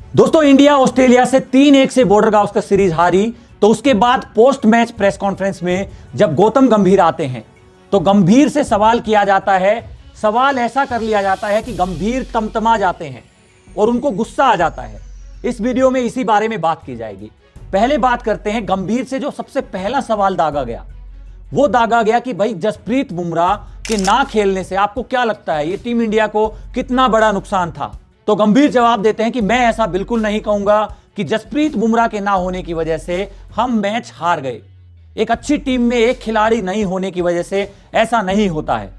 दोस्तों, India Australia से 3-1 से बॉर्डर गावस्कर सीरीज हारी। तो उसके बाद पोस्ट मैच प्रेस कॉन्फ्रेंस में जब गौतम गंभीर आते हैं तो गंभीर से सवाल किया जाता है। सवाल ऐसा कर लिया जाता है कि गंभीर तमतमा जाते हैं और उनको गुस्सा आ जाता है। इस वीडियो में इसी बारे में बात की जाएगी। पहले बात करते हैं गंभीर से। जो सबसे पहला सवाल दागा गया वो दागा गया कि भाई जसप्रीत बुमराह के ना खेलने से आपको क्या लगता है ये टीम इंडिया को कितना बड़ा नुकसान था। तो गंभीर जवाब देते हैं कि मैं ऐसा बिल्कुल नहीं कहूंगा कि जसप्रीत बुमराह के ना होने की वजह से हम मैच हार गए। एक अच्छी टीम में एक खिलाड़ी नहीं होने की वजह से ऐसा नहीं होता है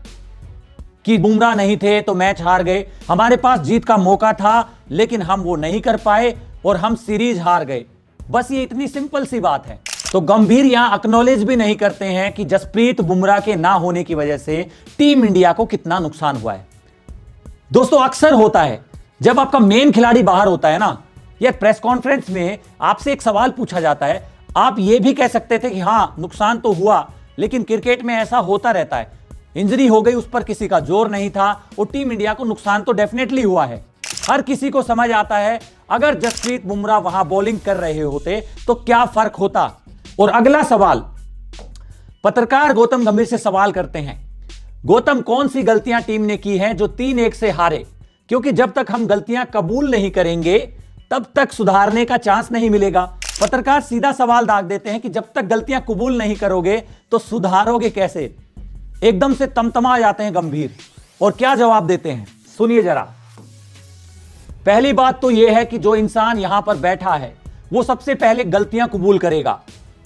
कि बुमराह नहीं थे तो मैच हार गए। हमारे पास जीत का मौका था लेकिन हम वो नहीं कर पाए और हम सीरीज हार गए। बस ये इतनी सिंपल सी बात है। तो गंभीर यहां एक्नॉलेज भी नहीं करते हैं कि जसप्रीत बुमराह के ना होने की वजह से टीम इंडिया को कितना नुकसान हुआ है। दोस्तों, अक्सर होता है जब आपका मेन खिलाड़ी बाहर होता है ना, या प्रेस कॉन्फ्रेंस में आपसे एक सवाल पूछा जाता है, आप ये भी कह सकते थे कि हाँ नुकसान तो हुआ, लेकिन क्रिकेट में ऐसा होता रहता है। इंजरी हो गई, उस पर किसी का जोर नहीं था और टीम इंडिया को नुकसान तो डेफिनेटली हुआ है। हर किसी को समझ आता है अगर जसप्रीत बुमराह वहां बॉलिंग कर रहे होते तो क्या फर्क होता। और अगला सवाल पत्रकार गौतम गंभीर से सवाल करते हैं, गौतम कौन सी गलतियां टीम ने की हैं जो 3-1 से हारे? क्योंकि जब तक हम गलतियां कबूल नहीं करेंगे तब तक सुधारने का चांस नहीं मिलेगा। पत्रकार सीधा सवाल दाग देते हैं कि जब तक गलतियां कबूल नहीं करोगे तो सुधारोगे कैसे? एकदम से तमतमा जाते हैं गंभीर और क्या जवाब देते हैं सुनिए जरा। पहली बात तो यह है कि जो इंसान यहां पर बैठा है वो सबसे पहले गलतियां कबूल करेगा।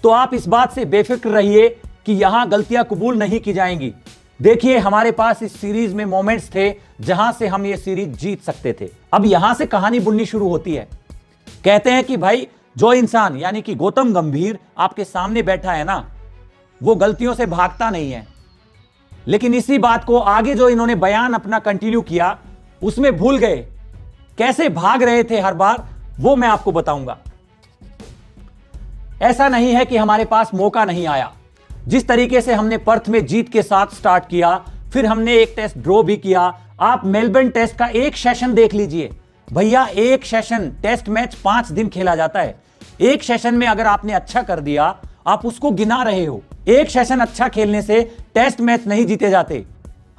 तो आप इस बात से बेफिक्र रहिए कि यहां गलतियां कबूल नहीं की जाएंगी। देखिए, हमारे पास इस सीरीज में मोमेंट्स थे जहां से हम ये सीरीज जीत सकते थे। अब यहां से कहानी बुननी शुरू होती है। कहते हैं कि भाई जो इंसान यानी कि गौतम गंभीर आपके सामने बैठा है ना, वो गलतियों से भागता नहीं है। लेकिन इसी बात को आगे जो इन्होंने बयान अपना कंटिन्यू किया उसमें भूल गए। कैसे भाग रहे थे हर बार वो मैं आपको बताऊंगा। ऐसा नहीं है कि हमारे पास मौका नहीं आया। जिस तरीके से हमने पर्थ में जीत के साथ स्टार्ट किया, फिर हमने एक टेस्ट ड्रॉ भी किया। आप मेलबर्न टेस्ट का एक सेशन देख लीजिए भैया। एक सेशन, टेस्ट मैच 5 दिन खेला जाता है। एक सेशन में अगर आपने अच्छा कर दिया, आप उसको गिना रहे हो। एक सेशन अच्छा खेलने से टेस्ट मैच नहीं जीते जाते।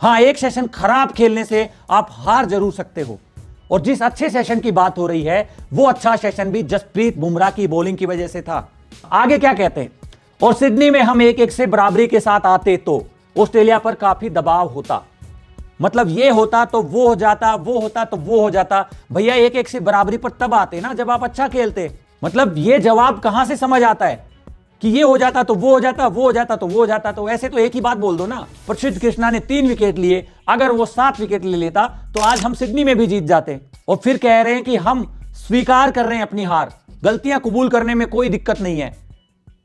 हां, एक सेशन खराब खेलने से आप हार जरूर सकते हो। और जिस अच्छे सेशन की बात हो रही है वो अच्छा सेशन भी जसप्रीत बुमराह की बॉलिंग की वजह से था। आगे क्या कहते हैं, और सिडनी में हम 1-1 से बराबरी के साथ आते तो ऑस्ट्रेलिया पर काफी दबाव होता। मतलब ये होता तो वो हो जाता, वो होता तो वो हो जाता। भैया 1-1 से बराबरी पर तब आते ना जब आप अच्छा खेलते। मतलब ये जवाब कहां से समझ आता है कि ये हो जाता तो वो हो जाता, वो हो जाता तो वो हो जाता। तो ऐसे तो एक ही बात बोल दो ना। प्रसिद्ध कृष्णा ने 3 विकेट लिए, अगर वो 7 विकेट ले लेता तो आज हम सिडनी में भी जीत जाते। और फिर कह रहे हैं कि हम स्वीकार कर रहे हैं अपनी हार, गलतियां कबूल करने में कोई दिक्कत नहीं है।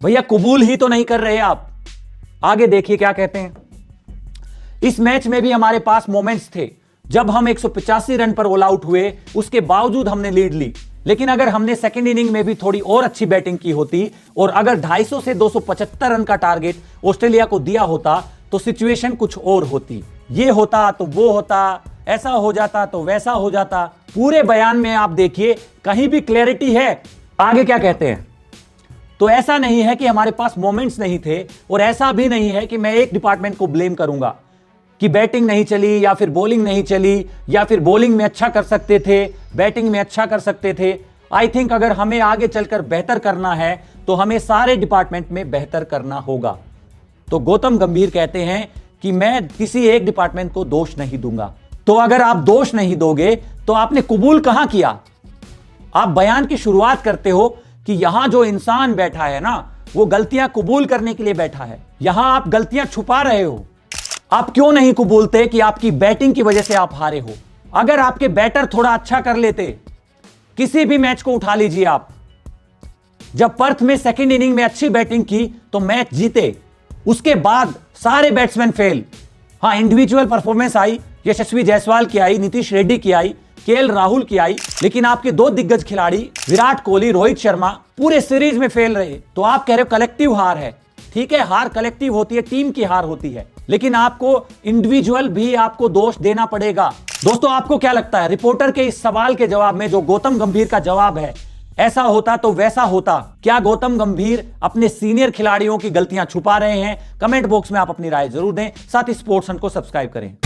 भैया कबूल ही तो नहीं कर रहे आप। आगे देखिए क्या कहते हैं। इस मैच में भी हमारे पास मोमेंट्स थे जब हम 185 रन पर ऑल आउट हुए, उसके बावजूद हमने लीड ली। लेकिन अगर हमने सेकेंड इनिंग में भी थोड़ी और अच्छी बैटिंग की होती और अगर 250 से 275 रन का टारगेट ऑस्ट्रेलिया को दिया होता तो सिचुएशन कुछ और होती। ये होता तो वो होता, ऐसा हो जाता तो वैसा हो जाता। पूरे बयान में आप देखिए कहीं भी क्लैरिटी है। आगे क्या कहते हैं, तो ऐसा नहीं है कि हमारे पास मोमेंट्स नहीं थे और ऐसा भी नहीं है कि मैं एक डिपार्टमेंट को ब्लेम करूंगा कि बैटिंग नहीं चली या फिर बॉलिंग नहीं चली, या फिर बॉलिंग में अच्छा कर सकते थे, बैटिंग में अच्छा कर सकते थे। आई थिंक अगर हमें आगे चलकर बेहतर करना है तो हमें सारे डिपार्टमेंट में बेहतर करना होगा। तो गौतम गंभीर कहते हैं कि मैं किसी एक डिपार्टमेंट को दोष नहीं दूंगा। तो अगर आप दोष नहीं दोगे तो आपने कबूल कहां किया? आप बयान की शुरुआत करते हो कि यहां जो इंसान बैठा है ना वो गलतियां कबूल करने के लिए बैठा है। यहां आप गलतियां छुपा रहे हो। आप क्यों नहीं कबूलते कि आपकी बैटिंग की वजह से आप हारे हो? अगर आपके बैटर थोड़ा अच्छा कर लेते, किसी भी मैच को उठा लीजिए आप। जब पर्थ में सेकेंड इनिंग में अच्छी बैटिंग की तो मैच जीते, उसके बाद सारे बैट्समैन फेल। हां, इंडिविजुअल परफॉर्मेंस आई, यशस्वी जायसवाल की आई, नीतीश रेड्डी की आई, केएल राहुल की आई, लेकिन आपके 2 दिग्गज खिलाड़ी विराट कोहली, रोहित शर्मा पूरे सीरीज में फेल रहे। तो आप कह रहे हो कलेक्टिव हार है। ठीक है, हार कलेक्टिव होती है, टीम की हार होती है, लेकिन आपको इंडिविजुअल भी आपको दोष देना पड़ेगा। दोस्तों, आपको क्या लगता है रिपोर्टर के इस सवाल के जवाब में जो गौतम गंभीर का जवाब है, ऐसा होता तो वैसा होता? क्या गौतम गंभीर अपने सीनियर खिलाड़ियों की गलतियां छुपा रहे हैं? कमेंट बॉक्स में आप अपनी राय जरूर दें। साथ ही स्पोर्ट्स सन को सब्सक्राइब करें।